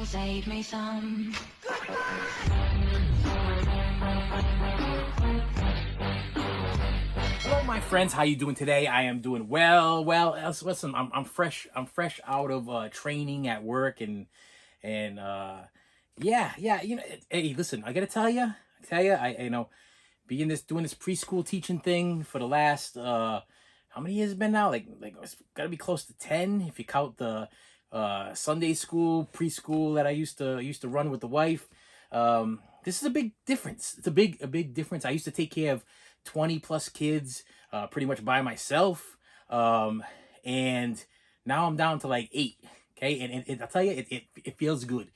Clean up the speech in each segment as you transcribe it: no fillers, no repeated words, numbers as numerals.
save me some. Hello, my friends. How you doing today? I am doing well. Listen, I'm fresh. I'm fresh out of training at work, and yeah. Hey, listen. I gotta tell you, being doing this preschool teaching thing for the last how many years has it been now? Like it's gotta be close to 10 if you count the Sunday school preschool that I used to run with the wife. This is a big difference. It's a big difference. I used to take care of 20 plus kids pretty much by myself, and now I'm down to like 8. Okay, and I'll tell you, it feels good.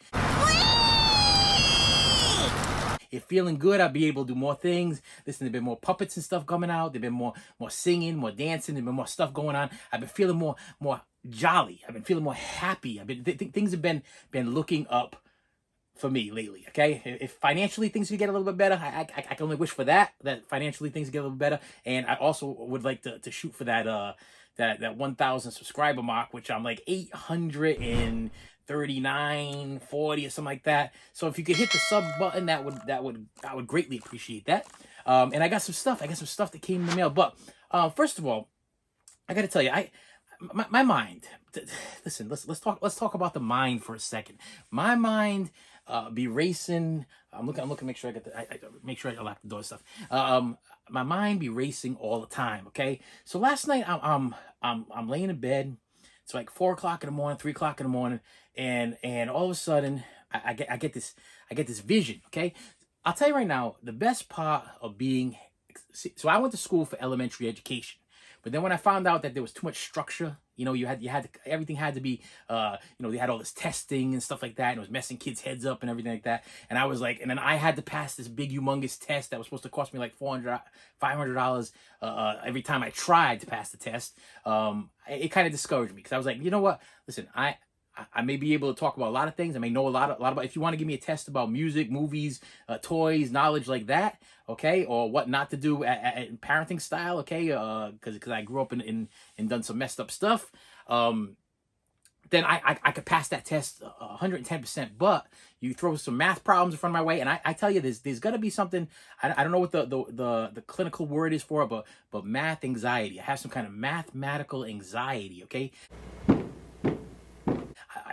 It's feeling good. I'll be able to do more things. Listen, there've been more puppets and stuff coming out. There've been more singing, more dancing. There've been more stuff going on. I've been feeling more jolly. I've been feeling more happy. I've been things have been looking up for me lately. Okay, if financially things could get a little bit better, I can only wish for that financially things get a little bit better. And I also would like to shoot for that 1,000 subscriber mark, which I'm like 839, 40 or something like that. So if you could hit the sub button, I would greatly appreciate that. And I got some stuff that came in the mail. But first of all, I got to tell you, my mind. Listen, let's talk about the mind for a second. My mind be racing. I'm looking to make sure make sure I lock the door and stuff. My mind be racing all the time. Okay, so last night I'm laying in bed. It's like 4 o'clock in the morning, 3 o'clock in the morning, and all of a sudden I get this vision. Okay, I'll tell you right now, the best part of being so I went to school for elementary education. But then when I found out that there was too much structure, everything had to be, they had all this testing and stuff like that, and it was messing kids' heads up and everything like that. And I was like, and then I had to pass this big, humongous test that was supposed to cost me like $500 every time I tried to pass the test. It kind of discouraged me because I was like, you know what? Listen, I may be able to talk about a lot of things. I may know a lot about. If you want to give me a test about music, movies, toys, knowledge like that, okay, or what not to do at parenting style, okay, because I grew up and done some messed up stuff, then I could pass that test 110%. But you throw some math problems in front of my way, and I tell you, there's got to be something. I don't know what the clinical word is for it, but math anxiety. I have some kind of mathematical anxiety, okay.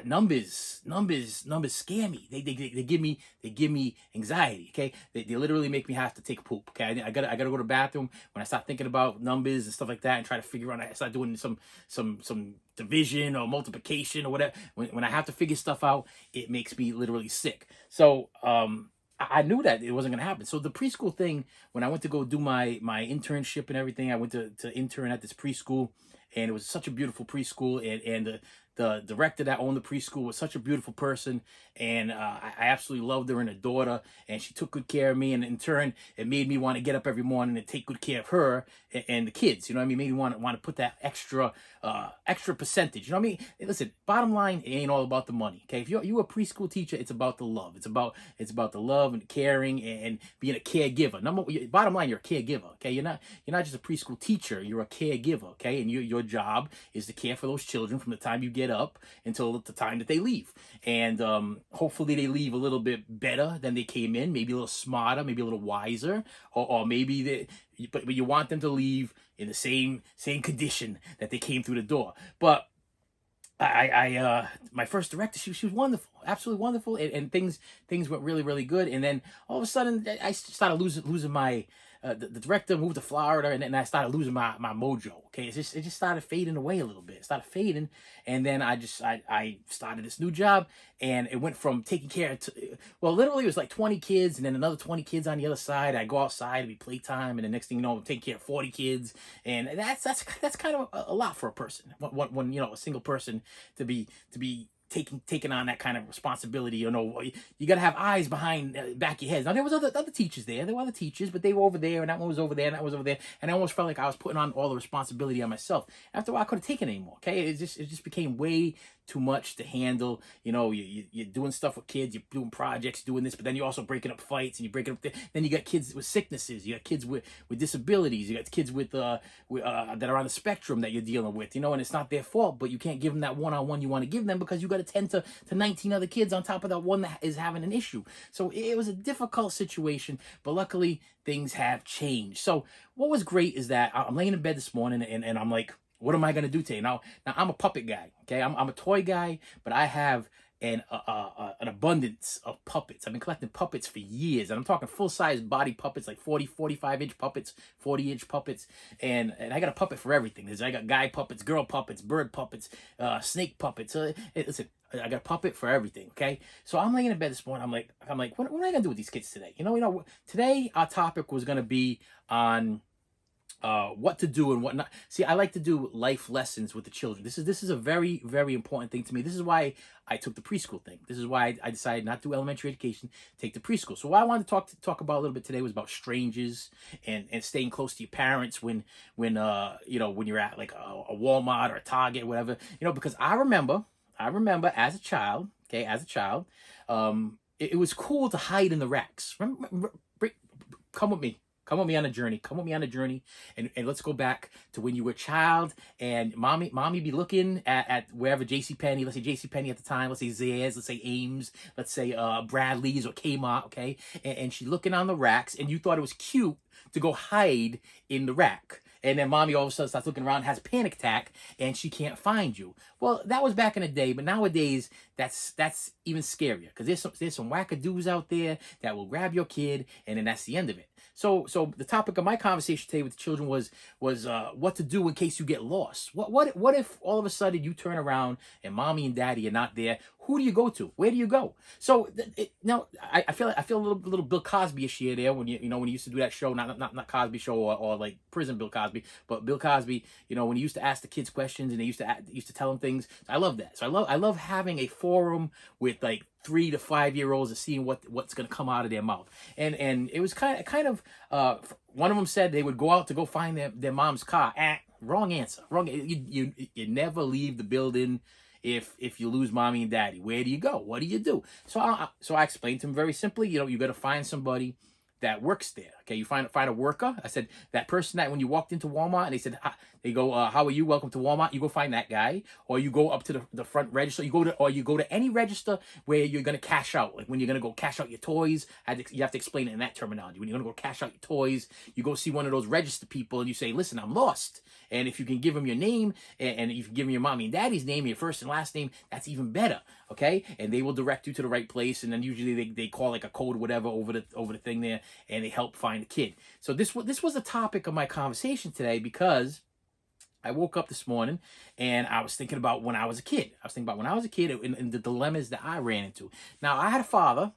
Numbers scare me. They give me anxiety. Okay, they literally make me have to take a poop. Okay, I gotta go to the bathroom when I start thinking about numbers and stuff like that, and try to figure out. I start doing some division or multiplication or whatever. When I have to figure stuff out, it makes me literally sick. So I knew that it wasn't gonna happen. So the preschool thing, when I went to go do my internship and everything, I went to intern at this preschool, and it was such a beautiful preschool, and the director that owned the preschool was such a beautiful person, and I absolutely loved her and adored her, and she took good care of me, and in turn, it made me want to get up every morning and take good care of her and the kids. You know what I mean? Made me want to put that extra percentage. You know what I mean? Listen, bottom line, it ain't all about the money. Okay, if you're a preschool teacher, it's about the love. It's about the love and caring and being a caregiver. Bottom line, you're a caregiver. Okay, you're not just a preschool teacher. You're a caregiver. Okay, and your job is to care for those children from the time you get up until the time that they leave, and hopefully they leave a little bit better than they came in, maybe a little smarter, maybe a little wiser, or maybe but you want them to leave in the same condition that they came through the door. But my first director, she was wonderful, absolutely wonderful, and things went really, really good. And then all of a sudden I started losing my the director moved to Florida, and then I started losing my mojo. Okay, it just started fading away a little bit. It started fading, and then I started this new job, and it went from taking care literally it was like 20 kids, and then another 20 kids on the other side. I go outside, it'd be playtime, and the next thing you know, I'm taking care of 40 kids, and that's kind of a lot for a person. When a single person to be taking on that kind of responsibility. You got to have eyes behind back of your head. Now there was other teachers there. There were other teachers, but they were over there, and that one was over there, and that was over there, and I almost felt like I was putting on all the responsibility on myself. After a while, I couldn't take it anymore. Okay, it just became way too much to handle. You know, you're doing stuff with kids, you're doing projects, doing this, but then you're also breaking up fights and you're breaking up. Then you got kids with sicknesses, you got kids with disabilities, you got kids that are on the spectrum that you're dealing with. You know, and it's not their fault, but you can't give them that one-on-one you want to give them because you got to tend to 19 other kids on top of that one that is having an issue. So it was a difficult situation, but luckily things have changed. So what was great is that I'm laying in bed this morning and I'm like, what am I going to do today? Now I'm a puppet guy. Okay. I'm a toy guy, but I have an abundance of puppets. I've been collecting puppets for years, and I'm talking full-size body puppets, like 40, 45-inch puppets, 40-inch puppets, and I got a puppet for everything. I got guy puppets, girl puppets, bird puppets, snake puppets. Listen, I got a puppet for everything. Okay, so I'm laying in bed this morning. I'm like, what am I gonna do with these kids today? You know, today our topic was gonna be on what to do and what not. See, I like to do life lessons with the children. This is a very, very important thing to me. This is why I took the preschool thing. This is why I decided not to do elementary education, take the preschool. So what I wanted to talk about a little bit today was about strangers and staying close to your parents when you know, when you're at like a Walmart or a Target or whatever. You know, because I remember as a child, it was cool to hide in the racks. Come with me. Come with me on a journey. Come with me on a journey, and let's go back to when you were a child, and mommy be looking at wherever JCPenney, let's say JCPenney at the time, let's say Zayres, let's say Ames, let's say Bradley's or Kmart, okay? And she's looking on the racks, and you thought it was cute to go hide in the rack. And then mommy all of a sudden starts looking around, has a panic attack, and she can't find you. Well, that was back in the day, but nowadays that's even scarier because there's some wackadoos out there that will grab your kid, and then that's the end of it. So the topic of my conversation today with the children was what to do in case you get lost. What if all of a sudden you turn around and mommy and daddy are not there? Who do you go to? Where do you go? So now I feel a little Bill Cosby-ish here there when you used to do that show, not Cosby Show or like Prison Bill Cosby, but Bill Cosby. You know, when he used to ask the kids questions and they used to tell them things. I love that. So I love having a forum with like 3 to 5 year olds and seeing what's going to come out of their mouth. And it was kind of one of them said they would go out to go find their mom's car. Wrong answer. Wrong. You never leave the building if you lose mommy and daddy. Where do you go? What do you do? So I explained to him very simply. You know, you got to find somebody that works there. Okay, you find a worker. I said that person that when you walked into Walmart and they go, how are you? Welcome to Walmart. You go find that guy, or you go up to the front register. You go to any register where you're gonna cash out. Like when you're gonna go cash out your toys, you have to explain it in that terminology. When you're gonna go cash out your toys, you go see one of those register people and you say, listen, I'm lost. And if you can give them your name and if you give them your mommy and daddy's name, your first and last name, that's even better. Okay, and they will direct you to the right place. And then usually they call like a code or whatever over the thing there, and they help find the kid. So this was the topic of my conversation today because I woke up this morning and I was thinking about when I was a kid. And the dilemmas that I ran into. Now I had a father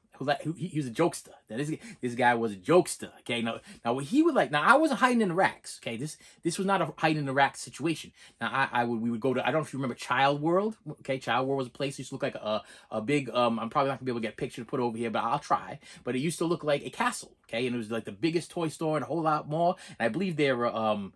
he was a jokester. Now this guy was a jokester. Okay, now what he would like. Now I wasn't hiding in the racks. Okay, this was not a hiding in the racks situation. Now we would go to, I don't know if you remember Child World. Okay, Child World was a place that used to look like a big I'm probably not gonna be able to get a picture to put over here, but I'll try. But it used to look like a castle. Okay, and it was like the biggest toy store and a whole lot more. And I believe there were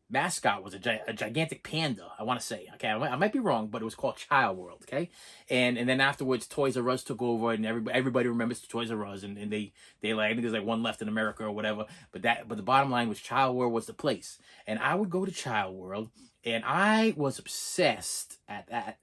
mascot was a gigantic panda, I want to say. Okay, I might be wrong, but it was called Child World. Okay, and then afterwards Toys R Us took over, and everybody remembers Toys R Us, and they like, I think there's like one left in America or whatever. But the bottom line was Child World was the place, and I would go to Child World, and I was obsessed at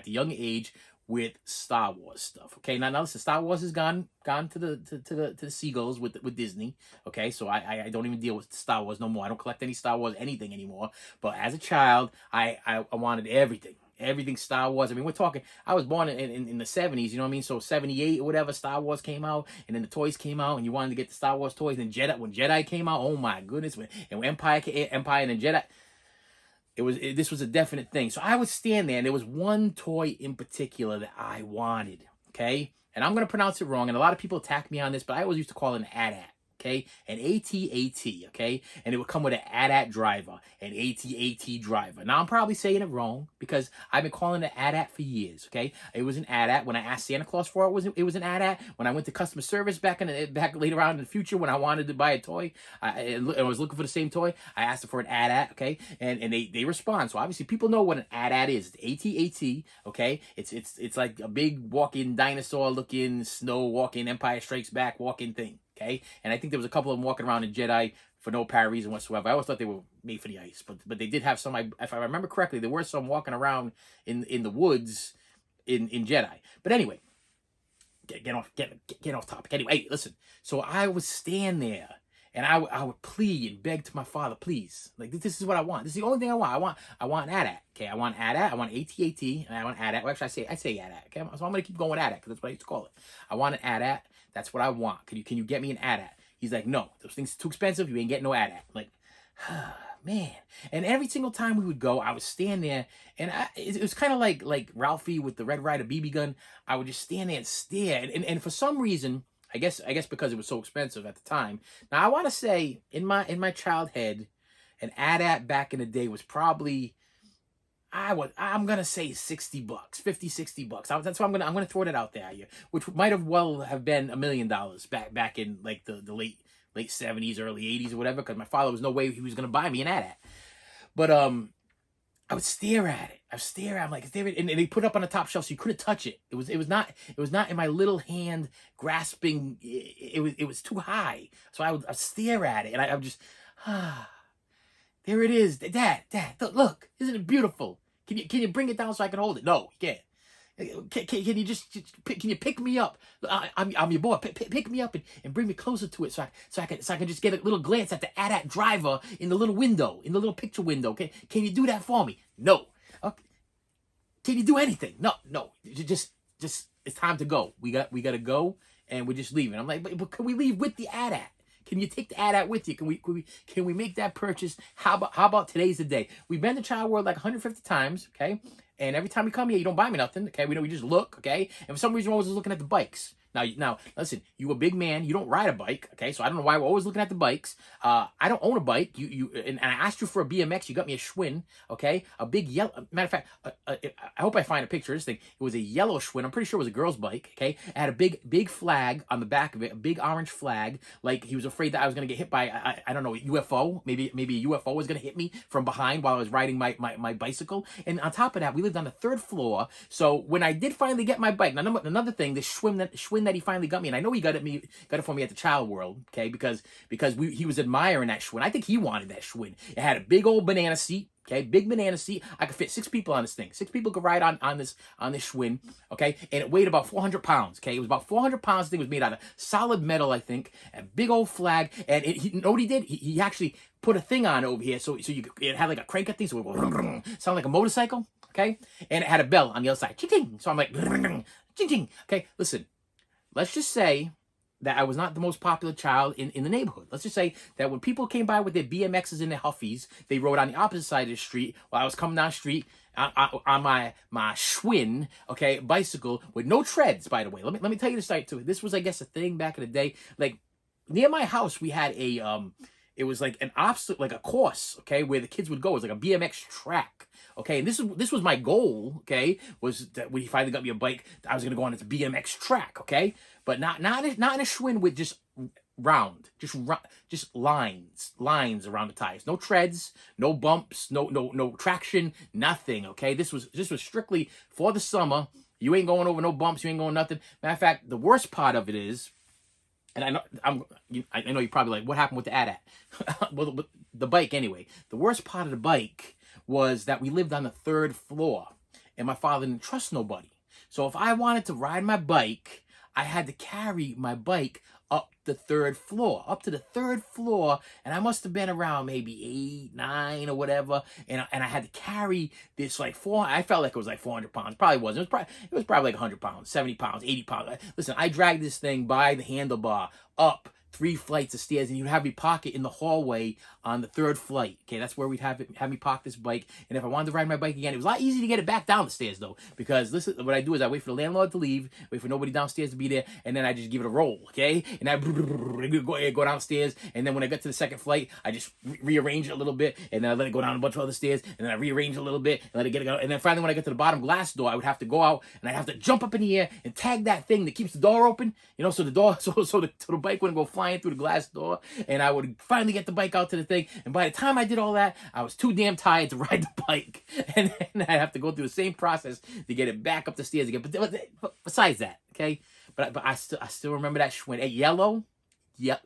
the young age with Star Wars stuff. Okay, now listen, Star Wars is gone to the seagulls with Disney. Okay, so I don't even deal with Star Wars no more. I don't collect any Star Wars anything anymore. But as a child, I wanted everything Star Wars. I mean, we're talking, I was born in the 70s, you know what I mean? So 78 or whatever, Star Wars came out, and then the toys came out, and you wanted to get the Star Wars toys. And when Jedi came out, oh my goodness, when Empire and then Jedi, this was a definite thing. So I would stand there, and there was one toy in particular that I wanted, okay? And I'm going to pronounce it wrong, and a lot of people attack me on this, but I always used to call it an AT-AT. okay? An AT-AT, okay? And it would come with an AT-AT driver, an AT-AT driver. Now, I'm probably saying it wrong because I've been calling it AT-AT for years, okay? It was an AT-AT. When I asked Santa Claus for it, it was an AT-AT. When I went to customer service back later on in the future when I wanted to buy a toy, I was looking for the same toy, I asked them for an AT-AT, okay? And they respond. So obviously people know what an AT-AT is. It's AT-AT, okay? It's like a big walking dinosaur looking, snow walking, Empire Strikes Back walking thing, okay? And I think there was a couple of them walking around in Jedi for no apparent reason whatsoever. I always thought they were made for the ice, but they did have some. If I remember correctly, there were some walking around in the woods in Jedi. But anyway, get off topic. Anyway, hey, listen. So I would stand there and I would plead and beg to my father, please, like this is what I want. This is the only thing I want. I want AT-AT. Okay, I want AT-AT. I want AT-AT, and I want AT-AT. Well, actually, I say AT-AT. Okay, so I'm gonna keep going with AT-AT because that's what I used to call it. I want an AT-AT. That's what I want. Can you get me an AT-AT? He's like, no, those things are too expensive. You ain't getting no AT-AT. Like, man. And every single time we would go, I would stand there, and it was kind of like Ralphie with the Red Ryder BB gun. I would just stand there and stare. And for some reason, I guess because it was so expensive at the time. Now I want to say in my childhood, an AT-AT back in the day was probably, I'm gonna say $60, $50, $60. That's why I'm gonna throw that out there, which might have been $1 million back in like the late 70s, early 80s or whatever. Because my father was no way he was gonna buy me an AT-AT. But I would stare at it. I'm like, and they put it up on the top shelf so you couldn't touch it. It was not in my little hand grasping. It was too high. So I'd stare at it, and I would just, there it is. Dad, look, isn't it beautiful? Can you bring it down so I can hold it? No, you can't. Can you can you pick me up? I'm your boy. Pick me up and bring me closer to it so I can just get a little glance at the AT-AT driver in the little window, in the little picture window. Okay, can you do that for me? No. Okay. Can you do anything? No. Just it's time to go. We got to go, and we're just leaving. I'm like, but can we leave with the AT-AT? Can you take the AT-AT with you? Can we make that purchase? How about today's the day? We've been to Child World like 150 times, okay? And every time we come here, you don't buy me nothing, okay? We just look, okay? And for some reason, we're always looking at the bikes. Now, listen, you a big man, you don't ride a bike, okay? So I don't know why we're always looking at the bikes. I don't own a bike. And I asked you for a BMX. You got me a Schwinn, okay? A big yellow. Matter of fact, I hope I find a picture of this thing. It was a yellow Schwinn. I'm pretty sure it was a girl's bike, okay? It had a big flag on the back of it, a big orange flag. Like he was afraid that I was gonna get hit by I don't know, a UFO. Maybe a UFO was gonna hit me from behind while I was riding my bicycle. And on top of that, we lived on the 3rd floor. So when I did finally get my bike, now another thing, the Schwinn that he finally got me, and I know he got it for me at the Child World, okay, because he was admiring that Schwinn. I think he wanted that Schwinn. It had a big old banana seat, okay, big banana seat. I could fit 6 people on this thing. 6 people could ride on this Schwinn, okay, and it weighed about 400 pounds, okay. It was about 400 pounds. The thing was made out of solid metal, I think, a big old flag, and you know what he did? He actually put a thing on over here, so it had like a crank thing, so it would sound like a motorcycle, okay, and it had a bell on the other side, ching. So I'm like, ching. Okay, listen. Let's just say that I was not the most popular child in the neighborhood. Let's just say that when people came by with their BMXs and their Huffies, they rode on the opposite side of the street while I was coming down the street on my Schwinn, okay, bicycle with no treads, by the way. Let me tell you the site too. This was, I guess, a thing back in the day. Like near my house, we had it was like an obstacle, like a course, okay, where the kids would go. It was like a BMX track. Okay, and this was my goal, okay, was that when he finally got me a bike, I was going to go on this BMX track, okay? But not in a Schwinn with just lines around the tires. No treads, no bumps, no traction, nothing, okay? This was strictly for the summer. You ain't going over no bumps, you ain't going nothing. Matter of fact, the worst part of it is, and I know you're probably like, what happened with the AT-AT? Well, the bike anyway. The worst part of the bike was that we lived on the 3rd floor, and my father didn't trust nobody. So if I wanted to ride my bike, I had to carry my bike up the 3rd floor, and I must have been around maybe 8, 9 or whatever, and I had to carry this like I felt like it was like 400 pounds. Probably wasn't. It was probably like 100 pounds, 70 pounds, 80 pounds. Listen, I dragged this thing by the handlebar up 3 flights of stairs, and you'd have me park it in the hallway on the 3rd flight. Okay, that's where we'd have me park this bike. And if I wanted to ride my bike again, it was a lot easier to get it back down the stairs though, because listen, what I do is I wait for the landlord to leave, wait for nobody downstairs to be there, and then I just give it a roll. Okay, and I go downstairs, and then when I get to the 2nd flight, I just rearrange it a little bit, and then I let it go down a bunch of other stairs, and then I rearrange it a little bit, and let it get out. And then finally, when I get to the bottom glass door, I would have to go out, and I'd have to jump up in the air and tag that thing that keeps the door open, you know, so the door, so the bike wouldn't go flying through the glass door, and I would finally get the bike out to the thing. And by the time I did all that, I was too damn tired to ride the bike, and then I have to go through the same process to get it back up the stairs again. But besides that, okay, but I still remember that Schwinn. Hey, yellow, yep.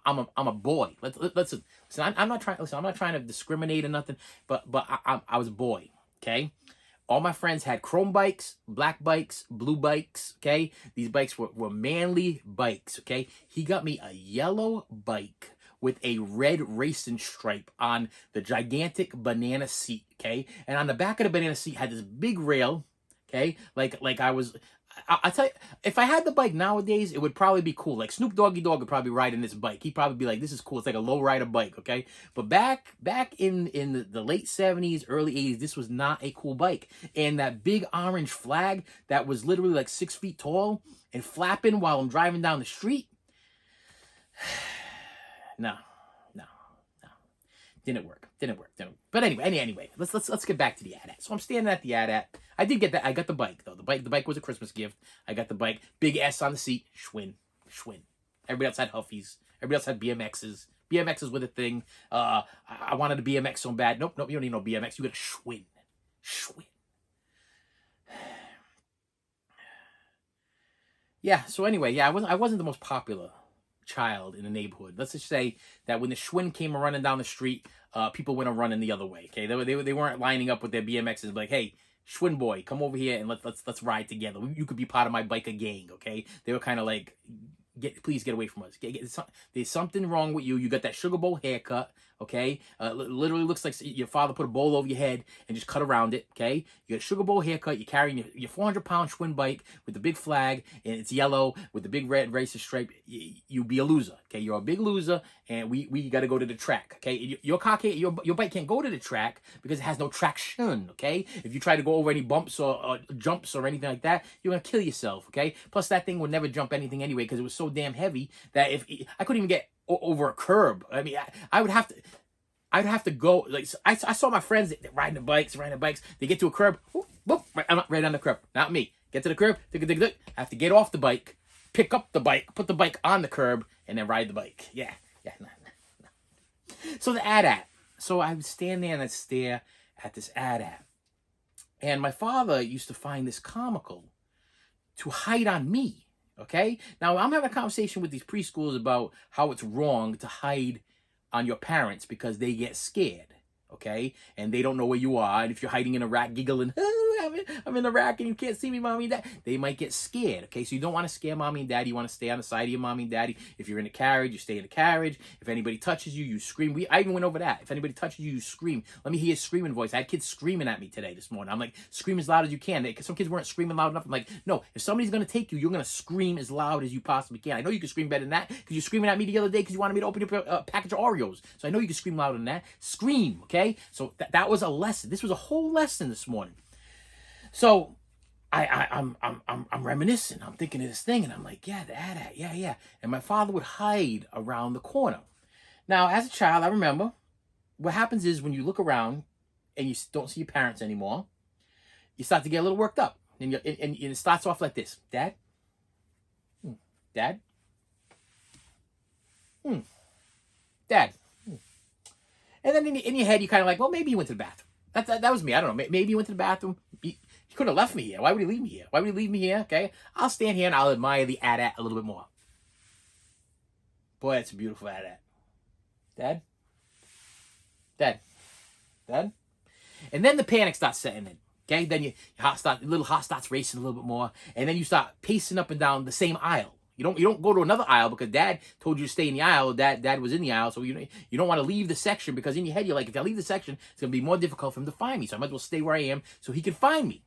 I'm a boy. Listen. I'm not trying. Listen, I'm not trying to discriminate or nothing. But I was a boy. Okay. All my friends had chrome bikes, black bikes, blue bikes. Okay. These bikes were manly bikes. Okay. He got me a yellow bike with a red racing stripe on the gigantic banana seat. Okay. And on the back of the banana seat had this big rail. Okay. Like I'll tell you, if I had the bike nowadays, it would probably be cool. Like Snoop Doggy Dogg would probably ride in this bike. He'd probably be like, this is cool. It's like a low rider bike, okay? But back in the late 70s, early 80s, this was not a cool bike. And that big orange flag that was literally like 6 feet tall and flapping while I'm driving down the street. No. Didn't work. But anyway, let's get back to the AT-AT. So I'm standing at the AT-AT. I did get that. I got the bike though. The bike was a Christmas gift. I got the bike. Big S on the seat. Schwinn. Everybody else had Huffies. Everybody else had BMXs. BMXs were the thing. I wanted a BMX so bad. Nope. You don't need no BMX. You got a Schwinn. Yeah. So anyway, yeah, I wasn't the most popular child in the neighborhood. Let's just say that when the Schwinn came running down the street, people went running the other way. Okay, they weren't lining up with their BMXs like, hey, Schwinn boy, come over here and let's ride together. You could be part of my biker gang. Okay, they were kind of like, please get away from us. There's something wrong with you. You got that sugar bowl haircut. Okay, literally looks like your father put a bowl over your head and just cut around it. Okay, you got a sugar bowl haircut. You're carrying your 400-pound Schwinn bike with the big flag, and it's yellow with the big red racing stripe. You be a loser. Okay, you're a big loser, and we got to go to the track. Okay, your bike can't go to the track because it has no traction. Okay, if you try to go over any bumps or jumps or anything like that, you're gonna kill yourself. Okay, plus that thing would never jump anything anyway because it was so damn heavy that if I couldn't even get over a curb. I mean, I'd have to go. Like I saw my friends riding the bikes. They get to a curb, whoop, right on the curb. Not me. Get to the curb. I have to get off the bike, pick up the bike, put the bike on the curb, and then ride the bike. Yeah. No. So the AT-AT. So I would stand there and I'd stare at this AT-AT, and my father used to find this comical to hide on me. Okay? Now, I'm having a conversation with these preschoolers about how it's wrong to hide on your parents because they get scared. Okay? And they don't know where you are. And if you're hiding in a rack, giggling, oh, I'm in the rack and you can't see me, mommy and dad, they might get scared. Okay? So you don't want to scare mommy and daddy. You want to stay on the side of your mommy and daddy. If you're in a carriage, you stay in the carriage. If anybody touches you, you scream. I even went over that. If anybody touches you, you scream. Let me hear your screaming voice. I had kids screaming at me this morning. I'm like, scream as loud as you can. Some kids weren't screaming loud enough. I'm like, no, if somebody's going to take you, you're going to scream as loud as you possibly can. I know you can scream better than that because you're screaming at me the other day because you wanted me to open your package of Oreos. So I know you can scream louder than that. Scream, okay? So that was a lesson. This was a whole lesson this morning. So I'm reminiscing. I'm thinking of this thing, and I'm like, yeah, that, yeah. And my father would hide around the corner. Now, as a child, I remember what happens is when you look around and you don't see your parents anymore, you start to get a little worked up, and it starts off like this: Dad, Dad, Dad. And then in your head, you kind of like, well, maybe he went to the bathroom. That was me. I don't know. Maybe he went to the bathroom. He could have left me here. Why would he leave me here? Okay. I'll stand here and I'll admire the AT-AT a little bit more. Boy, that's a beautiful AT-AT. Dad. And then the panic starts setting in. Okay. Then your little heart starts racing a little bit more. And then you start pacing up and down the same aisle. You don't go to another aisle because Dad told you to stay in the aisle. Dad was in the aisle, so you don't want to leave the section because in your head you're like, if I leave the section, it's gonna be more difficult for him to find me. So I might as well stay where I am so he can find me.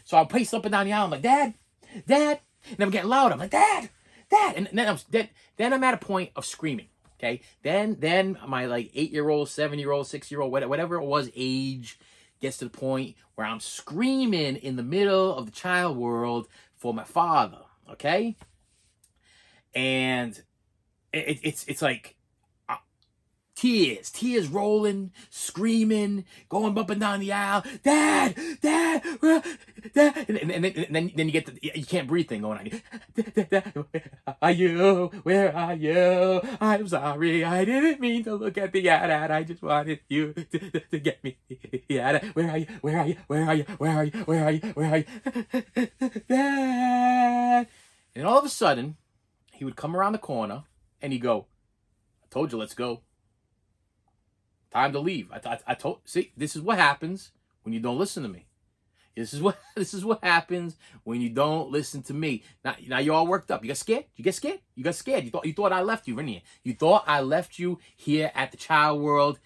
So I'll pace up and down the aisle. I'm like, Dad, and I'm getting loud. I'm like, Dad, Dad. And then I'm at a point of screaming. Okay. Then my like 8-year-old, 7-year-old, 6-year-old, whatever it was, age gets to the point where I'm screaming in the middle of the child world for my father. Okay. And it's like tears rolling, screaming, going up and down the aisle, Dad, Dad, Dad, and then you get the you can't breathe thing going on. Dad, where are you? Where are you? I'm sorry, I didn't mean to look at the ad. I just wanted you to get me. Where are you? Where are you? Where are you? Where are you? Where are you? Where are you? Dad. And all of a sudden, he would come around the corner and he'd go, I told you, let's go. Time to leave. I told. See, this is what happens when you don't listen to me. This is what happens when you don't listen to me. Now you're all worked up. You got scared. You get scared. You got scared. You thought I left you, didn't you? You thought I left you here at the child world.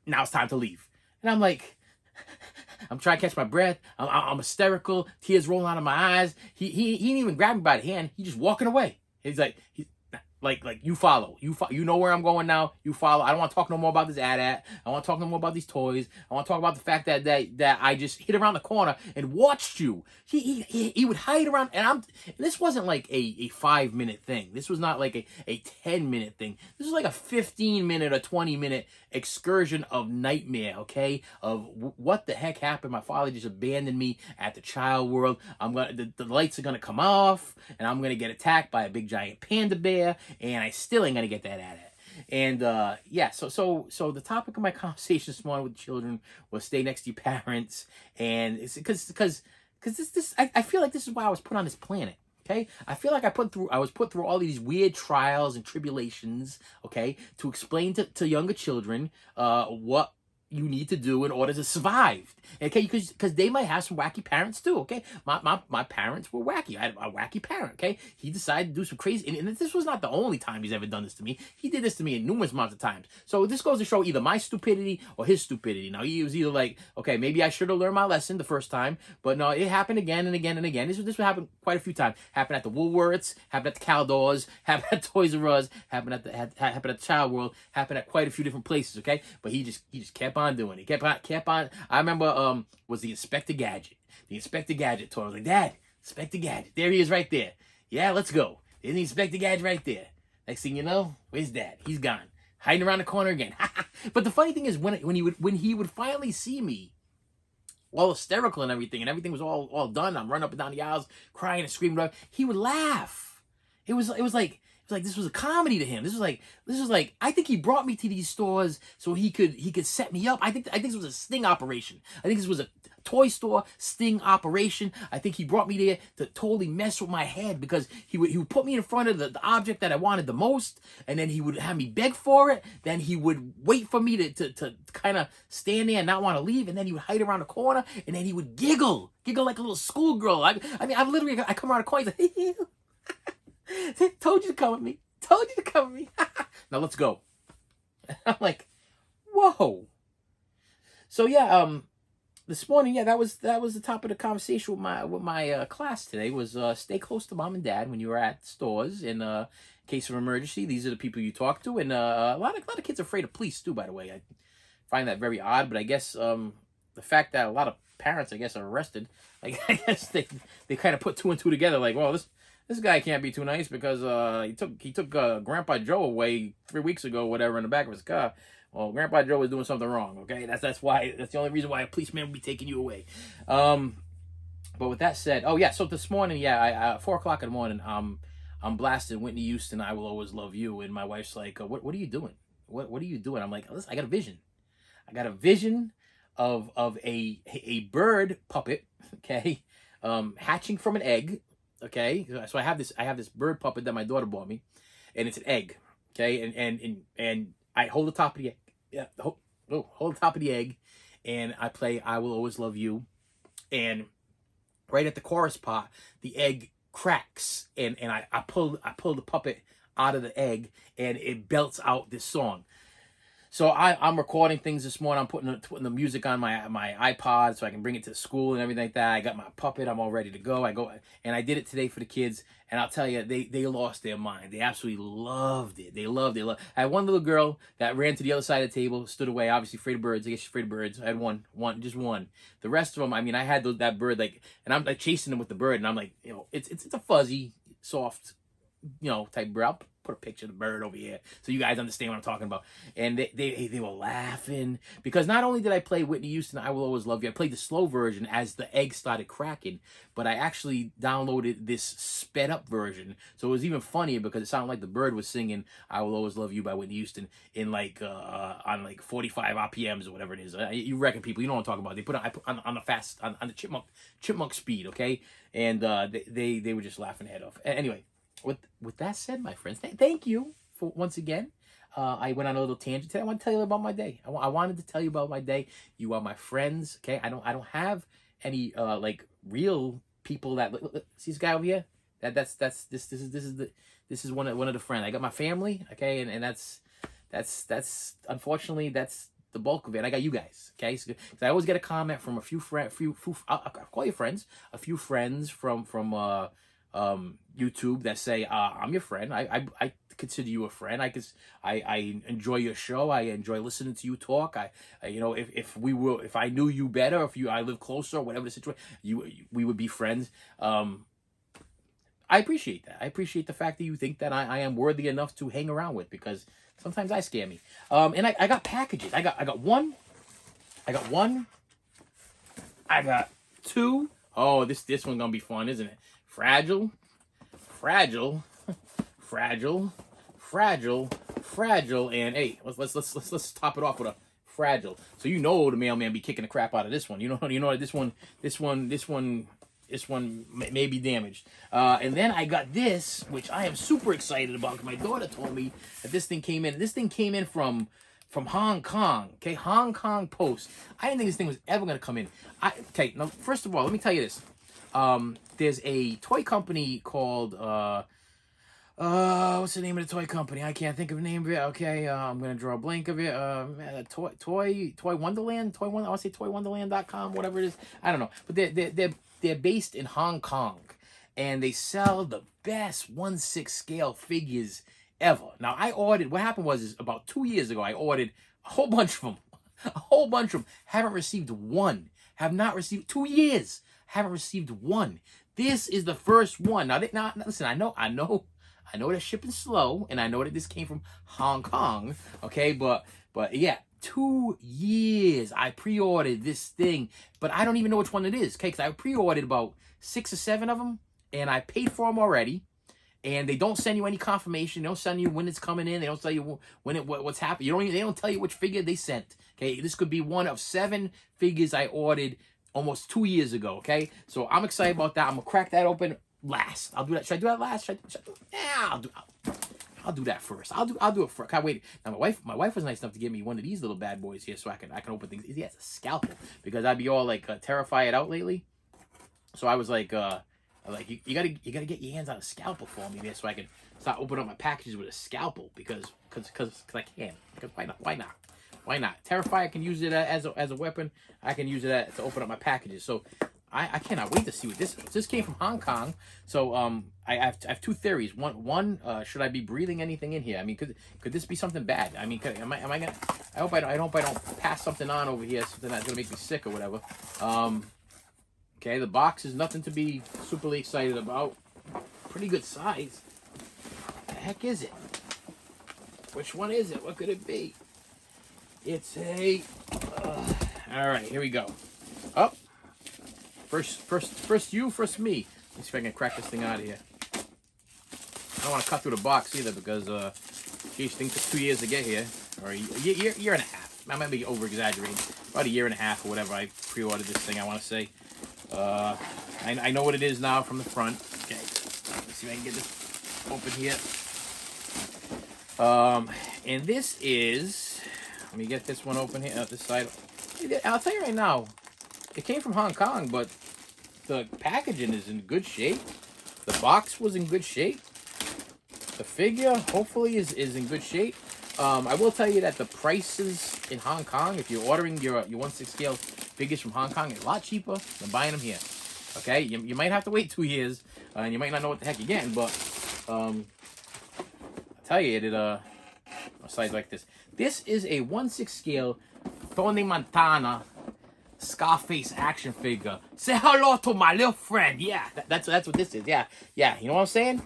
Now it's time to leave. And I'm like, I'm trying to catch my breath. I'm hysterical. Tears rolling out of my eyes. He didn't even grab me by the hand. He's just walking away. He's like. Like you follow. You know where I'm going now. You follow. I don't want to talk no more about this ad. I want to talk no more about these toys. I want to talk about the fact that I just hit around the corner and watched you. He would hide around, and this wasn't like a 5-minute thing. This was not like a 10-minute thing. This was like a 15-minute or 20-minute excursion of nightmare, okay? Of what the heck happened. My father just abandoned me at the child world. The lights are gonna come off, and I'm gonna get attacked by a big giant panda bear, and I still ain't gonna get that at it. And yeah, so the topic of my conversation this morning with children was stay next to your parents, and it's because I feel like this is why I was put on this planet. Okay, I feel like I was put through all these weird trials and tribulations, okay, to explain to younger children what you need to do in order to survive. Okay, because they might have some wacky parents too. Okay, my parents were wacky. I had a wacky parent. Okay, he decided to do some crazy, and this was not the only time he's ever done this to me. He did this to me numerous amounts of times. So this goes to show either my stupidity or his stupidity. Now he was either like, okay, maybe I should have learned my lesson the first time, but no, it happened again and again and again. This would happen quite a few times. Happened at the Woolworths, happened at the Caldors, happened at Toys R Us, happened at the Child World, happened at quite a few different places. Okay, but he just kept on doing it. Kept on. I remember was the Inspector Gadget. The Inspector Gadget toy. I was like, Dad, Inspector Gadget. There he is right there. Yeah, let's go. There's the Inspector Gadget right there. Next thing you know, where's Dad? He's gone. Hiding around the corner again. But the funny thing is when he would finally see me all hysterical and everything was all done, I'm running up and down the aisles, crying and screaming, he would laugh. It was like this was a comedy to him. This was like I think he brought me to these stores so he could set me up. I think this was a sting operation. I think this was a toy store sting operation. I think he brought me there to totally mess with my head, because he would put me in front of the object that I wanted the most, and then he would have me beg for it. Then he would wait for me to kind of stand there and not want to leave, and then he would hide around the corner, and then he would giggle like a little schoolgirl. I come around the corner, he's like, told you to come with me. Told you to come with me. Now let's go. I'm like, whoa. So yeah, this morning, yeah, that was the top of the conversation with my class today. Was stay close to mom and dad when you were at stores. In case of emergency, these are the people you talk to. And a lot of kids are afraid of police too. By the way, I find that very odd. But I guess the fact that a lot of parents, I guess, are arrested, like I guess they kind of put 2 and 2 together. Like, well, this guy can't be too nice because he took Grandpa Joe away 3 weeks ago, whatever, in the back of his car. Well, Grandpa Joe was doing something wrong. Okay, that's the only reason why a policeman would be taking you away. But with that said, oh yeah, so this morning, yeah, 4 o'clock in the morning, I'm blasting Whitney Houston, "I Will Always Love You," and my wife's like, "What are you doing? What are you doing?" I'm like, "Listen, I got a vision. I got a vision of a bird puppet, okay, hatching from an egg." Okay, so I have this bird puppet that my daughter bought me, and it's an egg. Okay, and I hold the top of the egg. Yeah, hold the top of the egg, and I play "I Will Always Love You," and right at the chorus part, the egg cracks, and I pull the puppet out of the egg, and it belts out this song. So I'm recording things this morning. I'm putting the music on my iPod so I can bring it to school and everything like that. I got my puppet. I'm all ready to go. And I did it today for the kids. And I'll tell you, they lost their mind. They absolutely loved it. They loved it. I had one little girl that ran to the other side of the table, stood away, obviously afraid of birds. I guess she's afraid of birds. I had just one. The rest of them, I mean, I had that bird and I'm like chasing them with the bird, and I'm like, it's a fuzzy, soft, type bird. I'll put a picture of the bird over here so you guys understand what I'm talking about. And they were laughing because not only did I play Whitney Houston, I Will Always Love You, I played the slow version as the egg started cracking, but I actually downloaded this sped up version. So it was even funnier because it sounded like the bird was singing I Will Always Love You by Whitney Houston in on 45 RPMs or whatever it is. You reckon people, you know what I'm talking about. They put on the fast, on the chipmunk speed, okay? And they were just laughing their head off. Anyway, with that said, my friends, thank you for once again. I went on a little tangent today. I want to tell you about my day. I wanted to tell you about my day. You are my friends, okay? I don't have any real people that see this guy over here. This is one of the friends. I got my family, okay, and that's unfortunately that's the bulk of it. I got you guys, okay? So I always get a comment from a few friends, I'll call you friends, a few friends from YouTube that say, I'm your friend. I consider you a friend. I enjoy your show. I enjoy listening to you talk. If I knew you better, I live closer, whatever the situation, we would be friends. I appreciate that. I appreciate the fact that you think that I am worthy enough to hang around with, because sometimes I scare me. And I got packages. I got one. I got two. Oh, this one's gonna be fun, isn't it? Fragile, fragile, fragile, fragile, fragile, and hey, let's top it off with a fragile. So the mailman be kicking the crap out of this one. You know this one may be damaged. And then I got this, which I am super excited about because my daughter told me that this thing came in. This thing came in from Hong Kong, okay? Hong Kong Post. I didn't think this thing was ever gonna come in. Now first of all, let me tell you this. There's a toy company called what's the name of the toy company? I can't think of the name of it. Okay, I'm gonna draw a blank of it. Toy Wonderland. I want to say toywonderland.com, whatever it is. I don't know, but they're based in Hong Kong, and they sell the best 1/6 scale figures ever. Now what happened was about 2 years ago, I ordered a whole bunch of them, Haven't received one. Have not received 2 years. Haven't received one. This is the first one. Now listen, I know they're shipping slow, and I know that this came from Hong Kong, okay? But yeah, 2 years I pre-ordered this thing, but I don't even know which one it is, okay? Because I pre-ordered about 6 or 7 of them, and I paid for them already, and they don't send you any confirmation. They don't send you when it's coming in. They don't tell you what's happening. They don't tell you which figure they sent, okay? This could be one of 7 figures I ordered almost 2 years ago, okay? So I'm excited about that. I'm gonna crack that open last. I'll do that. Should I do that last? Yeah, I'll do that first. I'll do it first. Can't wait. Now my wife was nice enough to give me one of these little bad boys here, so I can open things. He has a scalpel because I'd be all terrified out lately. So I was like, you gotta get your hands on a scalpel for me there, so I can start opening up my packages with a scalpel because I can. Because why not? Why not? Terrifier can use it as a weapon. I can use it to open up my packages. So I cannot wait to see what this is. This came from Hong Kong. So I have 2 theories. One, should I be breathing anything in here? I mean, could this be something bad? I mean, am I gonna? I hope I don't pass something on over here, something that's gonna make me sick or whatever. Okay, the box is nothing to be superly excited about. Pretty good size. What the heck is it? Which one is it? What could it be? It's a. All right, here we go. Oh, first you, first me. Let's see if I can crack this thing out of here. I don't want to cut through the box either because these things took 2 years to get here, or a year and a half. I might be over exaggerating. About a year and a half or whatever. I pre-ordered this thing. I want to say. I know what it is now from the front. Okay, let's see if I can get this open here. And this is. Let me get this one open here, this side. I'll tell you right now, it came from Hong Kong, but the packaging is in good shape. The box was in good shape. The figure, hopefully, is in good shape. I will tell you that the prices in Hong Kong, if you're ordering your 1/6 scale figures from Hong Kong, is a lot cheaper than buying them here. Okay, you might have to wait 2 years, and you might not know what the heck you're getting, but I tell you, it a size like this. This is a 1/6 scale Tony Montana Scarface action figure. Say hello to my little friend. Yeah, that's what this is. Yeah, you know what I'm saying?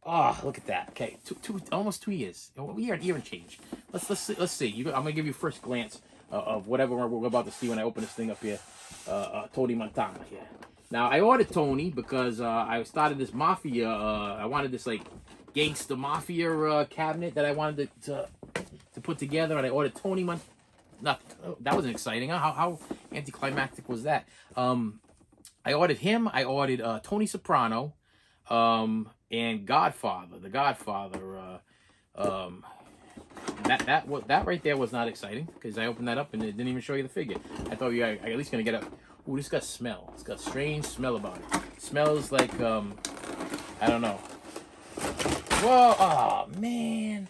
Oh, look at that. Okay, almost 2 years. A year and change. Let's see. I'm gonna give you first glance of whatever we're about to see when I open this thing up here. Tony Montana here. Now I ordered Tony because I started this mafia. I wanted this like gangster mafia cabinet that I wanted to put together, and I ordered Tony Montana. That wasn't exciting. Huh? How anticlimactic was that? I ordered him. I ordered Tony Soprano, and Godfather. The Godfather. That right there was not exciting because I opened that up and it didn't even show you the figure. I thought I at least gonna get a. Ooh, this got smell. It's got a strange smell about it. Smells like I don't know. Whoa! Oh man.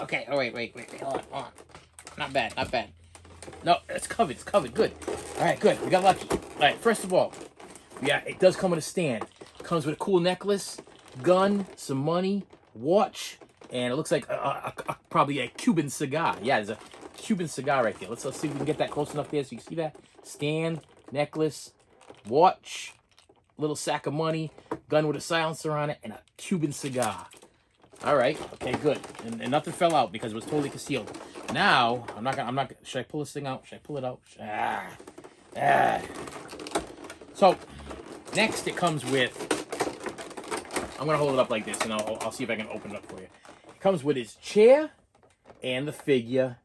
Okay. Oh wait. Hold on. Not bad. No, it's covered. Good. All right, good. We got lucky. All right. First of all, yeah, it does come with a stand. It comes with a cool necklace, gun, some money, watch, and it looks like probably a Cuban cigar. Yeah, there's a Cuban cigar right there. Let's see if we can get that close enough there so you can see that. Stand, necklace, watch, little sack of money, gun with a silencer on it, and a Cuban cigar. All right. Okay, good. And nothing fell out because it was totally concealed. Now, I'm not gonna, should I pull this thing out? Should I pull it out? So, next it comes with, I'm gonna hold it up like this and I'll see if I can open it up for you. It comes with his chair and the figure,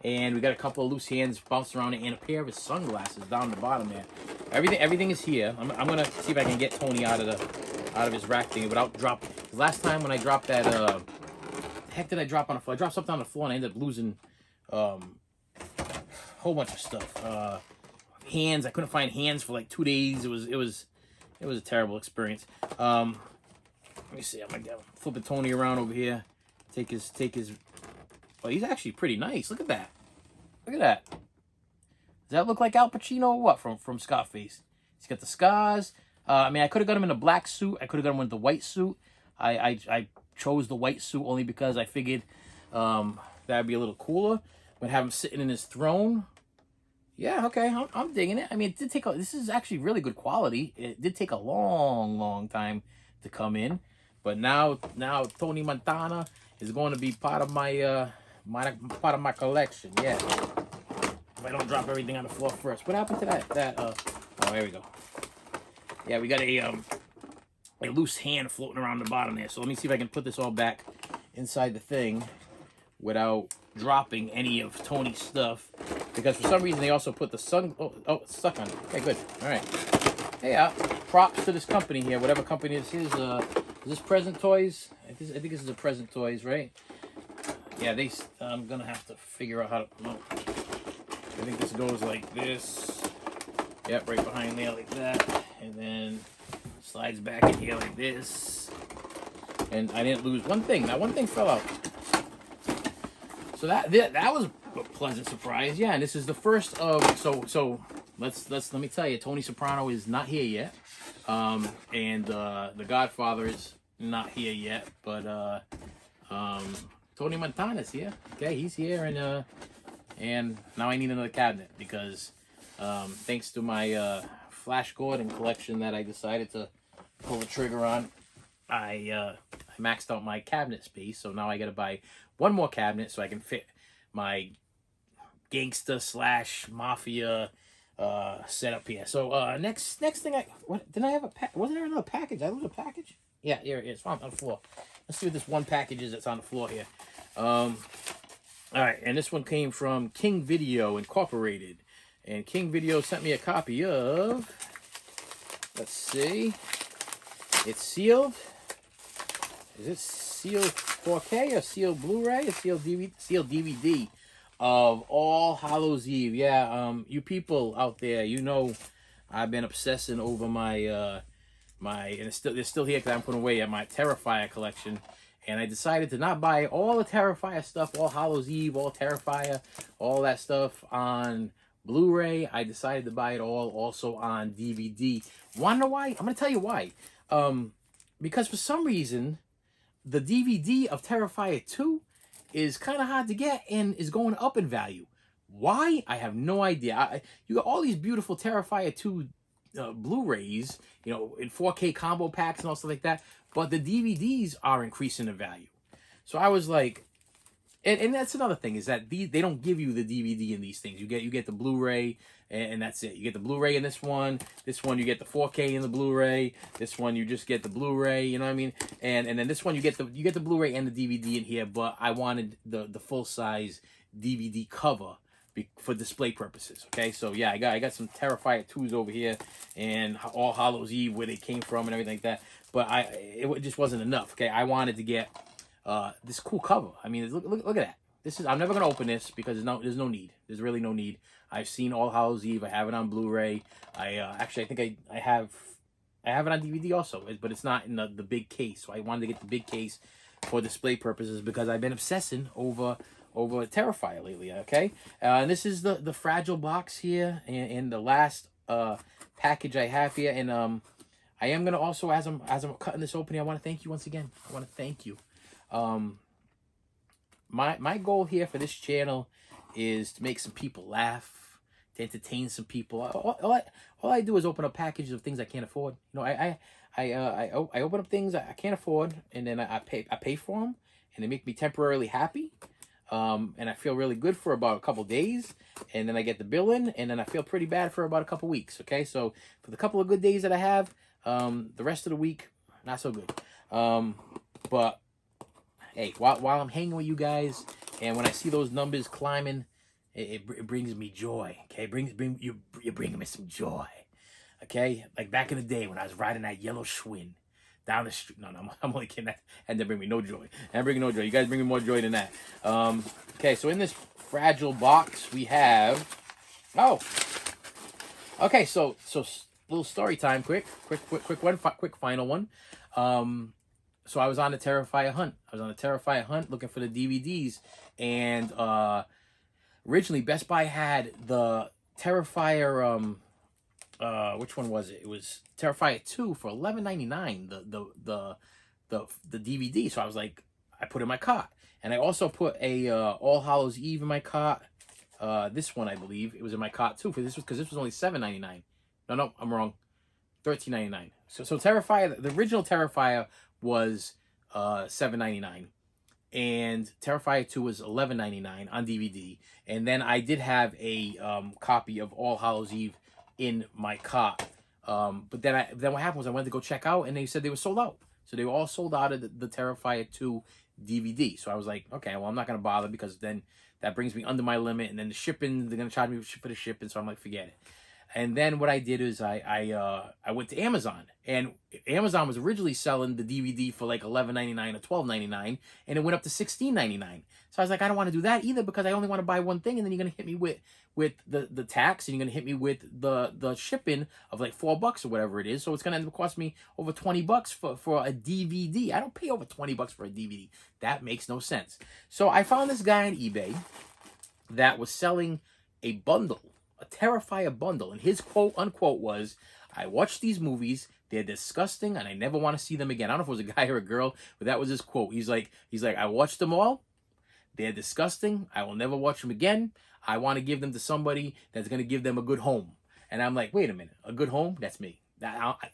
and we got a couple of loose hands bounced around it and a pair of his sunglasses down the bottom there. Everything is here. I'm gonna see if I can get Tony out of his rack thing without dropping. Last time when I dropped that, the heck did I drop on the floor? I dropped something on the floor and I ended up losing a whole bunch of stuff. Hands. I couldn't find hands for like 2 days. It was a terrible experience. Let me see. I'm gonna flip Tony around over here. Take his. Oh, he's actually pretty nice. Look at that. Look at that. Does that look like Al Pacino or what from Scarface? He's got the scars. I mean, I could have got him in a black suit. I could have got him with the white suit. I chose the white suit only because I figured that'd be a little cooler. But have him sitting in his throne. Yeah, okay, I'm digging it. I mean, it did take this is actually really good quality. It did take a long time to come in, but now Tony Montana is going to be part of my part of my collection. Yeah. If I don't drop everything on the floor first. What happened to that? Oh, there we go. Yeah, we got a loose hand floating around the bottom there. So let me see if I can put this all back inside the thing without dropping any of Tony's stuff. Because for some reason they also put the sun. Oh, it's stuck on it. Okay, good. All right. Hey, props to this company here. Whatever company this is. Is this Present Toys? I think this is a Present Toys, right? Yeah, I'm gonna have to figure out how to. No. I think this goes like this. Yep, right behind there like that, and then slides back in here like this. And I didn't lose one thing. That one thing fell out. So that was a pleasant surprise. Yeah, and this is the first of so let me tell you, Tony Soprano is not here yet, and the Godfather is not here yet, but Tony Montana's here. Okay, he's here, and now I need another cabinet because thanks to my Flash Gordon collection that I decided to pull the trigger on, I maxed out my cabinet space, so now I got to buy one more cabinet so I can fit my gangster / mafia setup here. So next thing didn't I have wasn't there another package? I lose a package? Yeah, here it is. It's on the floor. Let's see what this one package is that's on the floor here. All right, and this one came from King Video Incorporated, and King Video sent me a copy of. Let's see. It's sealed. Is it sealed 4K or sealed Blu-ray or sealed DVD of All Hallows Eve? Yeah, you people out there, you know, I've been obsessing over my and they're still here because I'm putting away at my Terrifier collection, and I decided to not buy all the Terrifier stuff, all Hallows Eve, all Terrifier, all that stuff on Blu-ray. I decided to buy it all also on DVD. Want to know why? I'm going to tell you why. Because for some reason, the DVD of Terrifier 2 is kind of hard to get and is going up in value. Why? I have no idea. You got all these beautiful Terrifier 2 Blu-rays, you know, in 4K combo packs and all stuff like that, but the DVDs are increasing in value. So I was like, and that's another thing, is that they don't give you the DVD in these things. You get the Blu-ray, and that's it. You get the Blu-ray in this one. This one you get the 4K in the Blu-ray. This one you just get the Blu-ray. You know what I mean? And then this one you get the Blu-ray and the DVD in here. But I wanted the full size DVD cover for display purposes. Okay, so yeah, I got some Terrifier 2s over here, and All Hallows Eve, where they came from and everything like that. But it just wasn't enough. Okay, I wanted to get this cool cover. I mean, look at that. This is, I'm never gonna open this because there's no need. There's really no need. I've seen All Hallows Eve. I have it on Blu-ray. Actually, I think I have it on DVD also, but it's not in the big case. So I wanted to get the big case for display purposes because I've been obsessing over Terrifier lately. Okay, and this is the fragile box here, and the last package I have here, and I am gonna also, as I'm cutting this opening, I want to thank you once again. I want to thank you. My goal here for this channel is to make some people laugh, to entertain some people. All I do is open up packages of things I can't afford. You know, I open up things I can't afford, and then I pay for them, and they make me temporarily happy. And I feel really good for about a couple days, and then I get the bill in, and then I feel pretty bad for about a couple weeks. Okay, so for the couple of good days that I have, the rest of the week, not so good. But hey, while I'm hanging with you guys, and when I see those numbers climbing, it brings me joy. Okay, you're bringing me some joy. Okay, like back in the day when I was riding that yellow Schwinn down the street. No, I'm only kidding. That didn't bring me no joy. That bring me no joy. You guys bring me more joy than that. Okay, so in this fragile box we have. Oh. Okay, so little story time. Quick final one. So I was on a Terrifier hunt. Looking for the DVDs, and originally Best Buy had the Terrifier. Which one was it? It was Terrifier 2 for $11.99. The DVD. So I was like, I put in my cart, and I also put a All Hallows Eve in my cart. This one, I believe, it was in my cart too. Because this was only $7.99. No, I'm wrong. $13.99. So Terrifier, the original Terrifier was $7.99, and Terrifier 2 was $11.99 on DVD. And then I did have a copy of All Hallows Eve in my cart. But then what happened was I went to go check out, and they said they were sold out. So they were all sold out of the Terrifier 2 DVD. So I was like, okay, well, I'm not going to bother, because then that brings me under my limit, and then the shipping, they're going to charge me for the shipping. So I'm like, forget it. And then what I did is I went to Amazon, and Amazon was originally selling the DVD for like $11.99 or $12.99, and it went up to $16.99. So I was like, I don't want to do that either, because I only want to buy one thing, and then you're gonna hit me with the tax, and you're gonna hit me with the shipping of like $4 or whatever it is. So it's gonna end up costing me over $20 for a DVD. I don't pay over $20 for a DVD. That makes no sense. So I found this guy on eBay that was selling a bundle, a Terrifier bundle, and his quote unquote was, I watched these movies, they're disgusting, and I never want to see them again. I don't know if it was a guy or a girl, but that was his quote. He's like, I watched them all, they're disgusting, I will never watch them again. I want to give them to somebody that's going to give them a good home. And I'm like, wait a minute, a good home? That's me.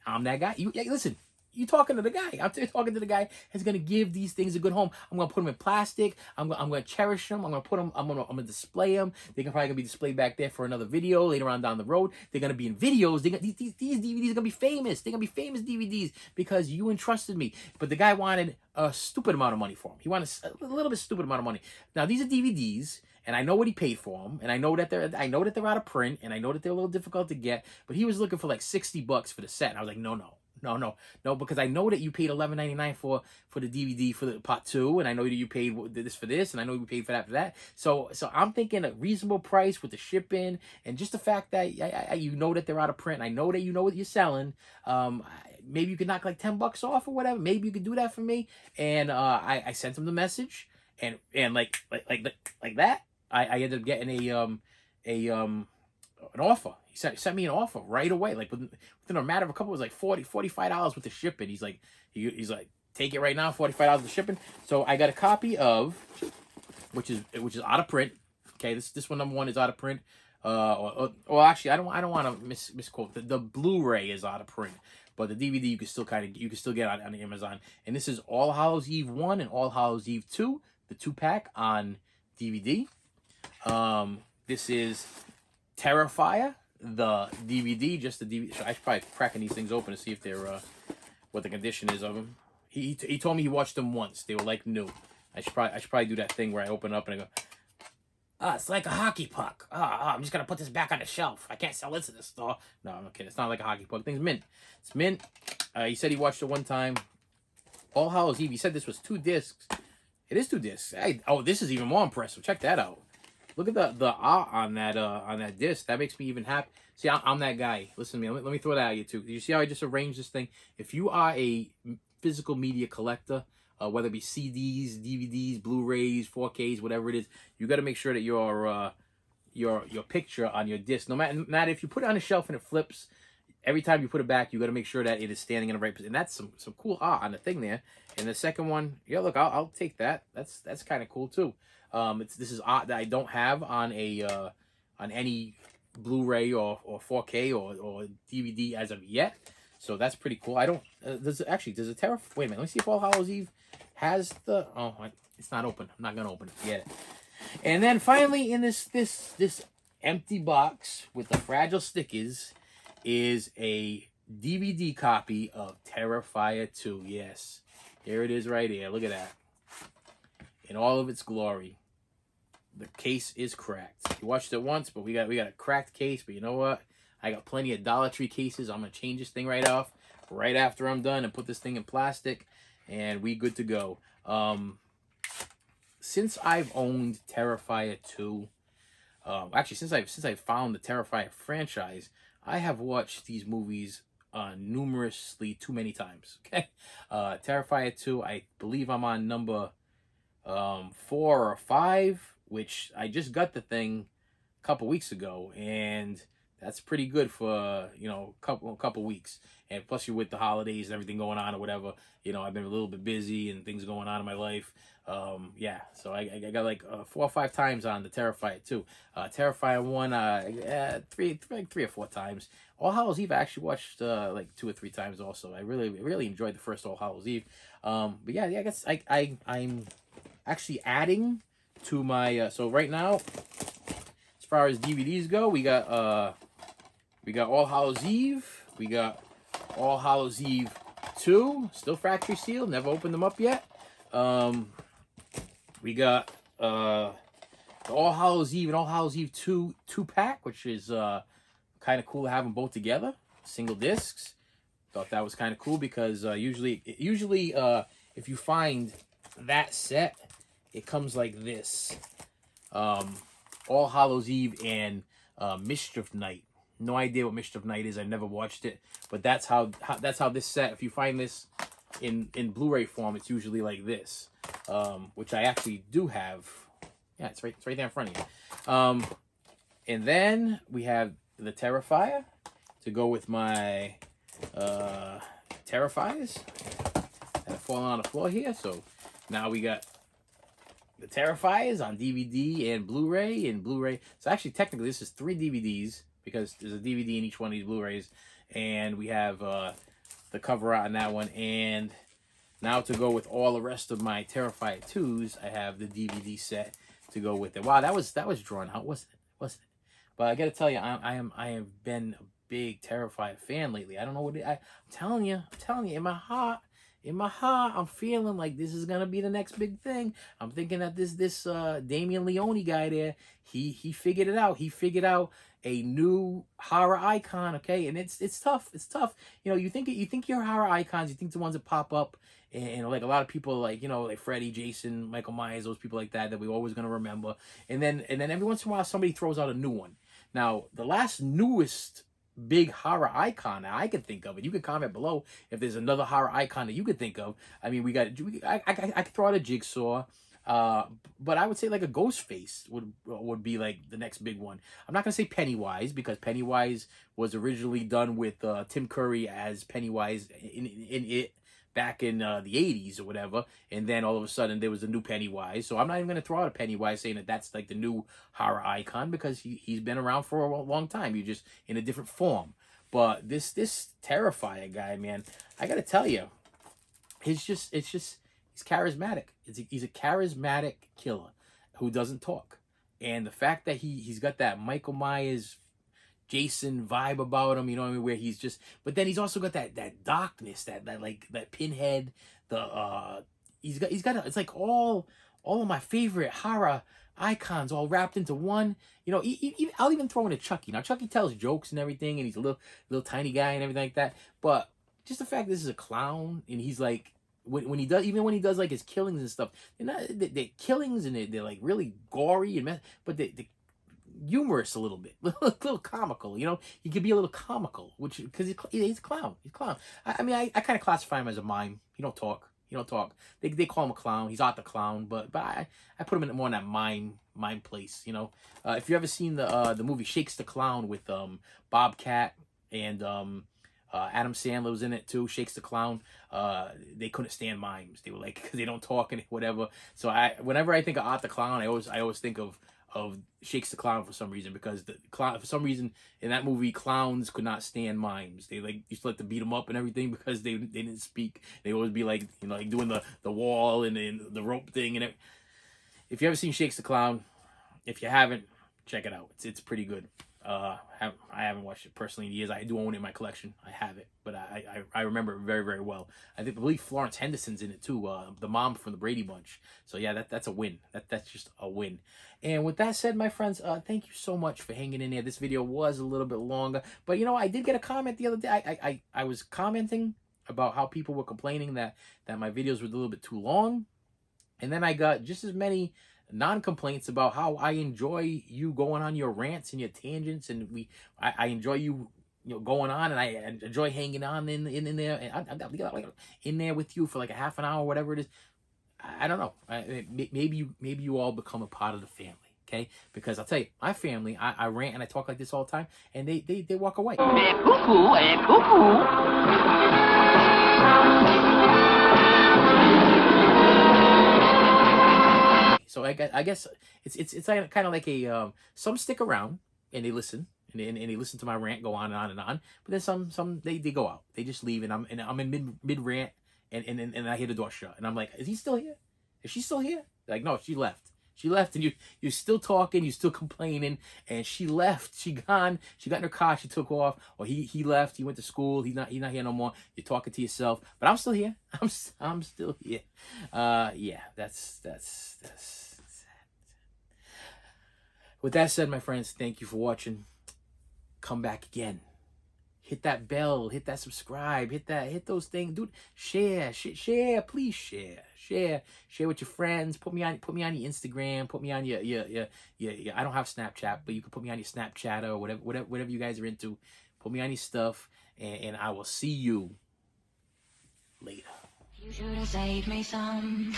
I'm that guy. Listen, you're talking to the guy. I'm talking to the guy that's gonna give these things a good home. I'm gonna put them in plastic. I'm gonna cherish them. I'm gonna put them. I'm gonna display them. They're probably gonna be displayed back there for another video later on down the road. They're gonna be in videos. These DVDs are gonna be famous. They're gonna be famous DVDs because you entrusted me. But the guy wanted a stupid amount of money for them. He wanted a little bit stupid amount of money. Now these are DVDs, and I know what he paid for them, and I know that they're out of print, and I know that they're a little difficult to get. But he was looking for like $60 for the set. And I was like, no. no, because I know that you paid $11.99 for the DVD for the part 2, and I know that you paid this for this, and I know you paid for that for that. So I'm thinking a reasonable price with the shipping, and just the fact that you know that they're out of print. And I know that you know what you're selling. Maybe you could knock like $10 off or whatever. Maybe you could do that for me. And I sent him the message, and like that, I ended up getting an offer. He sent me an offer right away, like within a matter of a couple. It was like $45 with the shipping. He's like, take it right now, $45 with shipping. So I got a copy of, which is out of print. Okay, this one, number 1, is out of print. Well, actually, I don't want to misquote. The Blu-ray is out of print, but the DVD you can still get on Amazon. And this is All Hallows Eve 1 and All Hallows Eve 2, the 2-pack on DVD. This is Terrifier, the DVD, just the DVD. I should probably cracking these things open to see if they're what the condition is of them. He told me he watched them once. They were like new. I should probably do that thing where I open up and I go, it's like a hockey puck. I'm just gonna put this back on the shelf. I can't sell this at the store. No, I'm not kidding. It's not like a hockey puck. The thing's mint. It's mint. He said he watched it one time. All Hallows Eve. He said this was 2 discs. It is 2 discs. This is even more impressive. Check that out. Look at the on that disc. That makes me even happy. See, I'm that guy. Listen to me. Let me throw that at you too. You see how I just arranged this thing? If you are a physical media collector, whether it be CDs, DVDs, Blu-rays, 4Ks, whatever it is, you got to make sure that your picture on your disc, no matter if you put it on a shelf and it flips, every time you put it back, you got to make sure that it is standing in the right position. And that's some cool art on the thing there. And the second one, yeah, look, I'll take that. That's kind of cool too. This is art that I don't have on any Blu-ray or 4K or DVD as of yet. So that's pretty cool. I don't. Does it Terra? Wait a minute. Let me see if All Hallows Eve has the. Oh, it's not open. I'm not gonna open it yet. And then finally, in this empty box with the fragile stickers, is a DVD copy of Terrifier 2. Yes, here it is right here. Look at that. In all of its glory. The case is cracked. You watched it once, but we got a cracked case. But you know what? I got plenty of Dollar Tree cases. I'm gonna change this thing right off right after I'm done and put this thing in plastic, and we good to go. Since I've owned Terrifier 2, actually since I found the Terrifier franchise, I have watched these movies numerously too many times. Okay, Terrifier 2. I believe I'm on number 4 or 5. Which I just got the thing a couple weeks ago, and that's pretty good for a couple weeks. And plus, you're with the holidays and everything going on or whatever. I've been a little bit busy and things going on in my life. Yeah, so I got like 4 or 5 times on the Terrifier 2. Terrifier 1, 3 or 4 times. All Hallows Eve I actually watched like 2 or 3 times also. I really enjoyed the first All Hallows Eve. But yeah, I guess I'm actually adding to my so right now, as far as DVDs go, we got All Hallows Eve, we got All Hallows Eve 2, still factory sealed, never opened them up yet. We got the All Hallows Eve and All Hallows Eve 2 2-pack, which is kind of cool to have them both together, single discs. Thought that was kind of cool because usually if you find that set, it comes like this. All Hallows Eve and Mischief Night. No idea what Mischief Night is. I never watched it, but that's how this set. If you find this in Blu-ray form, it's usually like this, which I actually do have. Yeah, it's right there in front of you. And then we have the Terrifier to go with my Terrifiers that have fallen on the floor here. So now we got the Terrifiers on DVD and Blu-ray. So actually, technically, this is 3 DVDs because there's a DVD in each one of these Blu-rays. And we have the cover art on that one. And now to go with all the rest of my Terrifier 2s, I have the DVD set to go with it. Wow, that was drawn out, wasn't it? But I got to tell you, I have been a big Terrifier fan lately. I don't know what I'm telling you, in my heart, in my heart, I'm feeling like this is gonna be the next big thing. I'm thinking that this Damien Leone guy there, he figured it out. He figured out a new horror icon, okay? And it's tough. It's tough. You know, you think your horror icons, you think the ones that pop up, and like a lot of people, like, you know, like Freddy, Jason, Michael Myers, those people like that we're always gonna remember. And then every once in a while somebody throws out a new one. Now, the last newest big horror icon that I can think of, and you can comment below if there's another horror icon that you could think of. I mean, I could throw out a Jigsaw, but I would say like a Ghostface would be like the next big one. I'm not gonna say Pennywise, because Pennywise was originally done with Tim Curry as Pennywise in it back in the 80s or whatever, and then all of a sudden there was a new Pennywise. So I'm not even going to throw out a Pennywise saying that that's like the new horror icon, because he's been around for a long time. You're just in a different form. But this Terrifier guy, man, I got to tell you, he's charismatic. He's a charismatic killer who doesn't talk. And the fact that he's got that Michael Myers, Jason vibe about him, you know what I mean, where he's just, but then he's also got that darkness, that Pinhead, he's got it's like all of my favorite horror icons all wrapped into one. You know, I'll even throw in a Chucky. Now Chucky tells jokes and everything, and he's a little tiny guy and everything like that, but just the fact this is a clown, and he's like, when he does like his killings and stuff, they're killings, and they're like really gory and but they humorous a little bit, a little comical. You know, he could be a little comical, which because he's a clown. He's a clown. I mean, I kind of classify him as a mime. He don't talk. They call him a clown. He's Art the Clown, but I put him in more in that mime place. You know, if you ever seen the movie Shakes the Clown with Bobcat and Adam Sandler was in it too. Shakes the Clown. They couldn't stand mimes. They were like, because they don't talk and whatever. So whenever I think of Art the Clown, I always think of Shakes the Clown for some reason, because the clown, for some reason in that movie, clowns could not stand mimes. They like used to like to beat them up and everything because they didn't speak. They always be like, you know, like doing the wall and the rope thing and it. If you ever seen Shakes the Clown, if you haven't, check it out. It's pretty good. I haven't watched it personally in years. I do own it in my collection. I have it, but I remember it very, very well. I believe Florence Henderson's in it too, the mom from the Brady Bunch. So yeah, that's a win. That's just a win. And with that said, my friends, thank you so much for hanging in there. This video was a little bit longer, but you know, I did get a comment the other day. I was commenting about how people were complaining that my videos were a little bit too long, and then I got just as many non-complaints about how I enjoy you going on your rants and your tangents, and I enjoy you going on, and I enjoy hanging on in there, and I'm in there with you for like a half an hour, whatever it is. I don't know. Maybe you all become a part of the family, okay? Because I'll tell you, my family, I rant and I talk like this all the time, and they walk away. So I guess it's kind of like a some stick around and they listen and they listen to my rant go on and on and on. But then some they go out. They just leave, and I'm in mid rant, and I hear the door shut, and I'm like, is he still here? Is she still here? They're like, no, she left. She left, and you're still talking, you're still complaining, and she left. She gone. She got in her car. She took off, or he left. He went to school. He's not here no more. You're talking to yourself, but I'm still here. I'm still here. Yeah, that's. With that said, my friends, thank you for watching. Come back again. Hit that bell, hit that subscribe, hit those things, dude. Share, please share with your friends. Put me on your Instagram. Put me on your I don't have Snapchat, but you can put me on your Snapchat or whatever you guys are into. Put me on your stuff, and I will see you later. You should have saved me some.